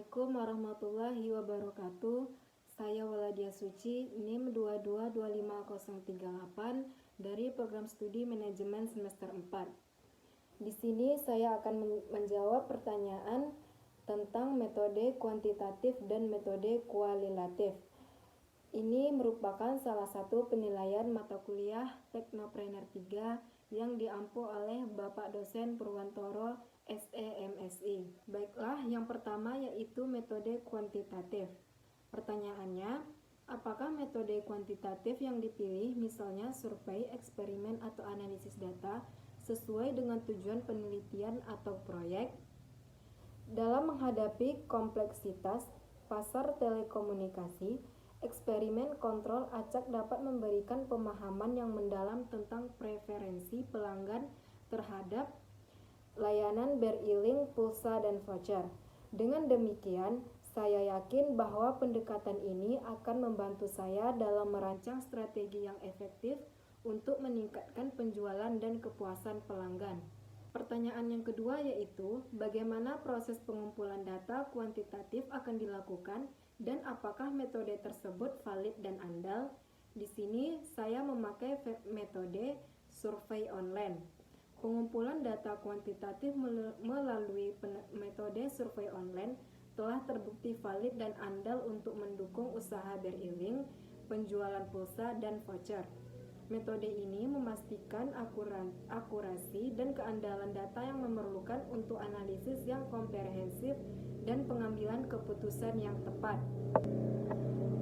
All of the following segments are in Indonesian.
Assalamualaikum warahmatullahi wabarakatuh. Saya Waladia Suci, NIM 2225038 dari Program Studi Manajemen Semester 4. Di sini saya akan menjawab pertanyaan tentang metode kuantitatif dan metode kualitatif. Ini merupakan salah satu penilaian mata kuliah Teknopreneur 3 yang diampu oleh Bapak Dosen Purwantoro SEMSI. Baiklah, yang pertama yaitu metode kuantitatif. Pertanyaannya, apakah metode kuantitatif yang dipilih, misalnya survei, eksperimen, atau analisis data, sesuai dengan tujuan penelitian atau proyek? Dalam menghadapi kompleksitas pasar telekomunikasi, eksperimen kontrol acak dapat memberikan pemahaman yang mendalam tentang preferensi pelanggan terhadap layanan beriling, pulsa, dan voucher. Dengan demikian, saya yakin bahwa pendekatan ini akan membantu saya dalam merancang strategi yang efektif untuk meningkatkan penjualan dan kepuasan pelanggan. Pertanyaan yang kedua yaitu, bagaimana proses pengumpulan data kuantitatif akan dilakukan dan apakah metode tersebut valid dan andal? Di sini saya memakai metode survei online. Pengumpulan data kuantitatif melalui metode survei online telah terbukti valid dan andal untuk mendukung usaha beriling, penjualan pulsa, dan voucher. Metode ini memastikan akurasi dan keandalan data yang memerlukan untuk analisis yang komprehensif dan pengambilan keputusan yang tepat.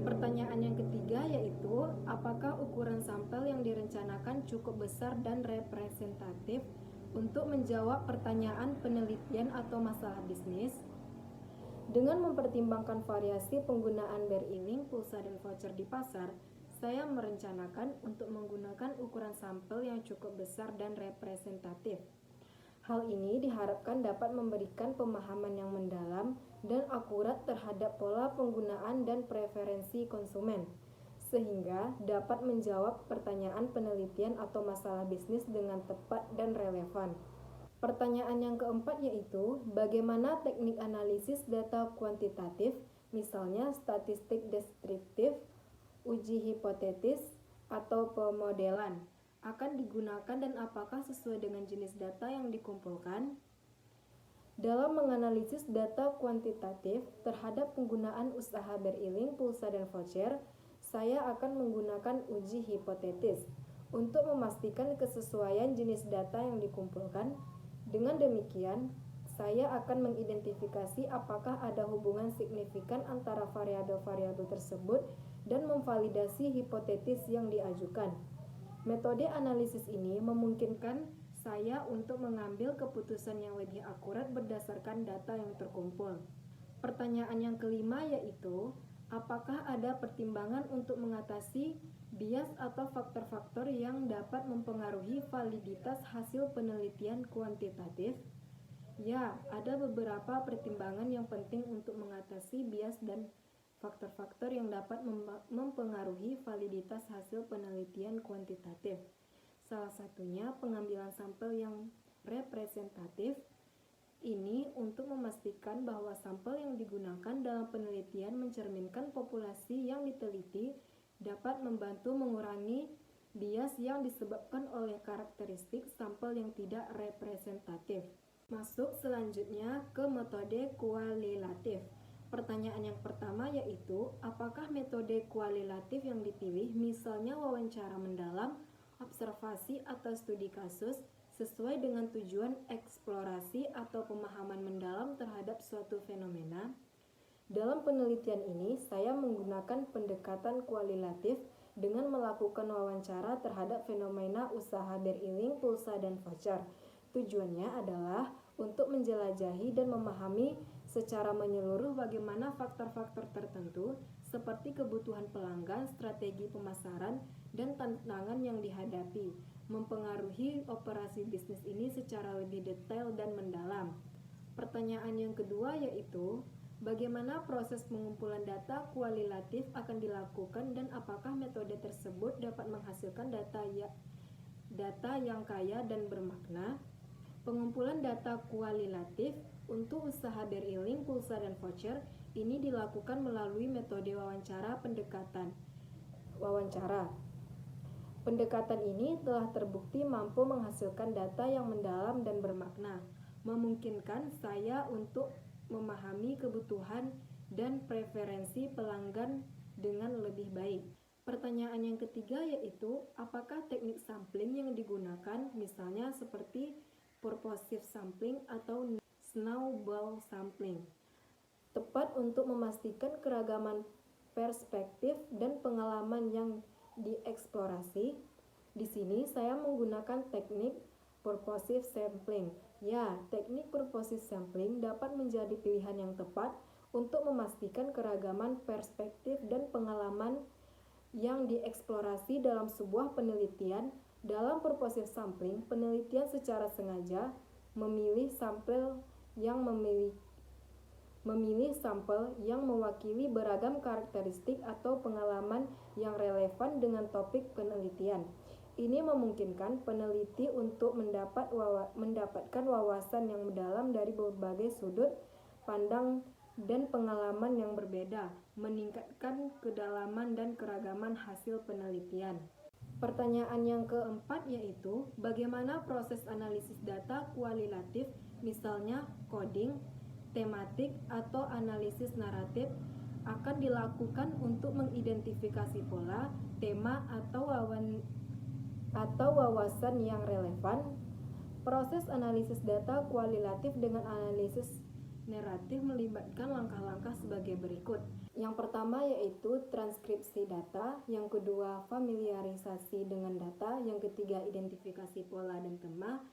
Pertanyaan yang ketiga yaitu, apakah ukuran sampel yang direncanakan cukup besar dan representatif untuk menjawab pertanyaan penelitian atau masalah bisnis? Dengan mempertimbangkan variasi penggunaan beriling, pulsa, dan voucher di pasar, saya merencanakan untuk menggunakan ukuran sampel yang cukup besar dan representatif. Hal ini diharapkan dapat memberikan pemahaman yang mendalam dan akurat terhadap pola penggunaan dan preferensi konsumen, sehingga dapat menjawab pertanyaan penelitian atau masalah bisnis dengan tepat dan relevan. Pertanyaan yang keempat yaitu, bagaimana teknik analisis data kuantitatif, misalnya statistik deskriptif, uji hipotetis, atau pemodelan, akan digunakan dan apakah sesuai dengan jenis data yang dikumpulkan? Dalam menganalisis data kuantitatif terhadap penggunaan usaha beriling, pulsa, dan voucher, saya akan menggunakan uji hipotetis untuk memastikan kesesuaian jenis data yang dikumpulkan. Dengan demikian, saya akan mengidentifikasi apakah ada hubungan signifikan antara variabel-variabel tersebut dan memvalidasi hipotetis yang diajukan. Metode analisis ini memungkinkan saya untuk mengambil keputusan yang lebih akurat berdasarkan data yang terkumpul. Pertanyaan yang kelima yaitu, apakah ada pertimbangan untuk mengatasi bias atau faktor-faktor yang dapat mempengaruhi validitas hasil penelitian kuantitatif? Ya, ada beberapa pertimbangan yang penting untuk mengatasi bias dan faktor-faktor yang dapat mempengaruhi validitas hasil penelitian kuantitatif. Salah satunya pengambilan sampel yang representatif. Ini untuk memastikan bahwa sampel yang digunakan dalam penelitian mencerminkan populasi yang diteliti, dapat membantu mengurangi bias yang disebabkan oleh karakteristik sampel yang tidak representatif. Masuk selanjutnya ke metode kualitatif. Pertanyaan yang pertama yaitu, apakah metode kualitatif yang dipilih, misalnya wawancara mendalam, observasi, atau studi kasus, sesuai dengan tujuan eksplorasi atau pemahaman mendalam terhadap suatu fenomena? Dalam penelitian ini, saya menggunakan pendekatan kualitatif dengan melakukan wawancara terhadap fenomena usaha beriling, pulsa, dan voucher. Tujuannya adalah untuk menjelajahi dan memahami secara menyeluruh bagaimana faktor-faktor tertentu seperti kebutuhan pelanggan, strategi pemasaran, dan tantangan yang dihadapi mempengaruhi operasi bisnis ini secara lebih detail dan mendalam. Pertanyaan yang kedua yaitu, bagaimana proses pengumpulan data kualitatif akan dilakukan dan apakah metode tersebut dapat menghasilkan data yang kaya dan bermakna? Pengumpulan data kualitatif Untuk usaha beriling, pulsa, dan voucher, ini dilakukan melalui metode wawancara pendekatan. Pendekatan ini telah terbukti mampu menghasilkan data yang mendalam dan bermakna, memungkinkan saya untuk memahami kebutuhan dan preferensi pelanggan dengan lebih baik. Pertanyaan yang ketiga yaitu, apakah teknik sampling yang digunakan, misalnya seperti purposive sampling atau snowball sampling, tepat untuk memastikan keragaman perspektif dan pengalaman yang dieksplorasi? Di sini saya menggunakan teknik purposive sampling. Ya, teknik purposive sampling dapat menjadi pilihan yang tepat untuk memastikan keragaman perspektif dan pengalaman yang dieksplorasi dalam sebuah penelitian. Dalam purposive sampling, penelitian secara sengaja memilih sampel yang mewakili beragam karakteristik atau pengalaman yang relevan dengan topik penelitian. Ini memungkinkan peneliti untuk mendapatkan wawasan yang mendalam dari berbagai sudut pandang dan pengalaman yang berbeda, meningkatkan kedalaman dan keragaman hasil penelitian. Pertanyaan yang keempat yaitu, bagaimana proses analisis data kualitatif, misalnya coding, tematik, atau analisis naratif, akan dilakukan untuk mengidentifikasi pola, tema, atau wawasan yang relevan? Proses analisis data kualitatif dengan analisis naratif melibatkan langkah-langkah sebagai berikut. Yang pertama yaitu transkripsi data, yang kedua familiarisasi dengan data, yang ketiga identifikasi pola dan tema,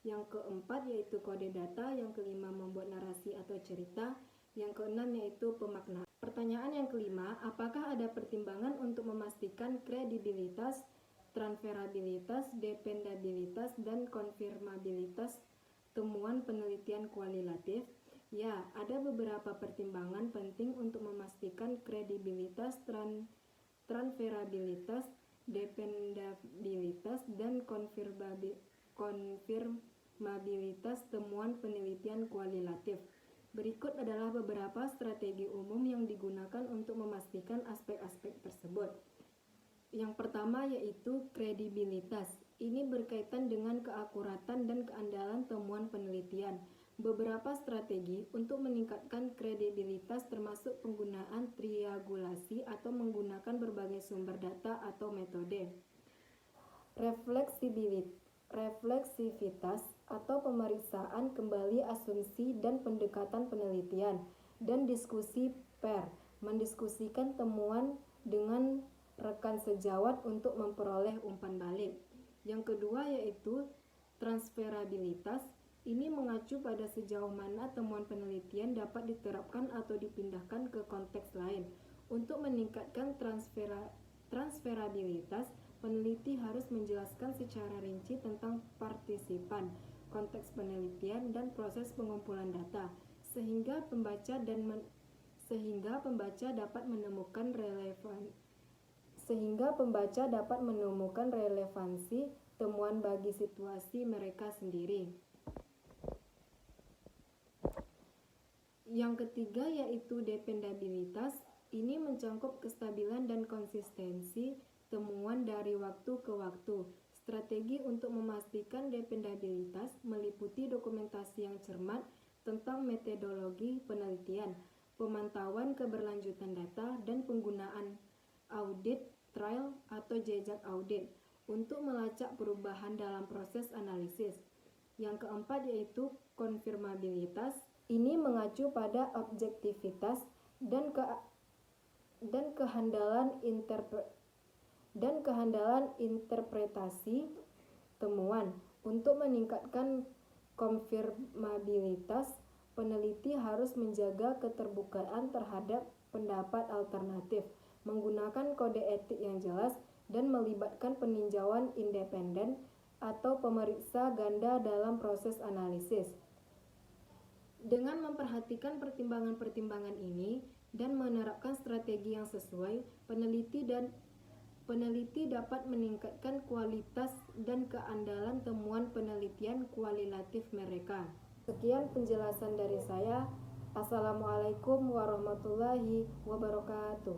yang keempat yaitu kode data, yang kelima membuat narasi atau cerita, yang keenam yaitu pemaknaan. Pertanyaan yang kelima, apakah ada pertimbangan untuk memastikan kredibilitas, transferabilitas, dependabilitas, dan konfirmabilitas temuan penelitian kualitatif? Ya, ada beberapa pertimbangan penting untuk memastikan kredibilitas, transferabilitas, dependabilitas, dan konfirmabilitas temuan penelitian kualitatif. Berikut adalah beberapa strategi umum yang digunakan untuk memastikan aspek-aspek tersebut. Yang pertama yaitu kredibilitas. Ini berkaitan dengan keakuratan dan keandalan temuan penelitian. Beberapa strategi untuk meningkatkan kredibilitas termasuk penggunaan triangulasi atau menggunakan berbagai sumber data atau metode. Refleksivitas atau pemeriksaan kembali asumsi dan pendekatan penelitian, dan diskusi pair, mendiskusikan temuan dengan rekan sejawat untuk memperoleh umpan balik. Yang kedua yaitu transferabilitas. Ini mengacu pada sejauh mana temuan penelitian dapat diterapkan atau dipindahkan ke konteks lain. Untuk meningkatkan transferabilitas, peneliti harus menjelaskan secara rinci tentang partisipan, konteks penelitian, dan proses pengumpulan data, sehingga pembaca dapat menemukan relevansi temuan bagi situasi mereka sendiri. Yang ketiga yaitu dependabilitas. Ini mencakup kestabilan dan konsistensi temuan dari waktu ke waktu. Strategi untuk memastikan dependabilitas meliputi dokumentasi yang cermat tentang metodologi penelitian, pemantauan keberlanjutan data, dan penggunaan audit trail atau jejak audit untuk melacak perubahan dalam proses analisis. Yang keempat yaitu konfirmabilitas. Ini mengacu pada objektivitas dan kehandalan interpretasi temuan. Untuk meningkatkan konfirmabilitas, peneliti harus menjaga keterbukaan terhadap pendapat alternatif, menggunakan kode etik yang jelas, dan melibatkan peninjauan independen atau pemeriksa ganda dalam proses analisis. Dengan memperhatikan pertimbangan-pertimbangan ini dan menerapkan strategi yang sesuai, peneliti dapat meningkatkan kualitas dan keandalan temuan penelitian kualitatif mereka. Sekian penjelasan dari saya. Assalamualaikum warahmatullahi wabarakatuh.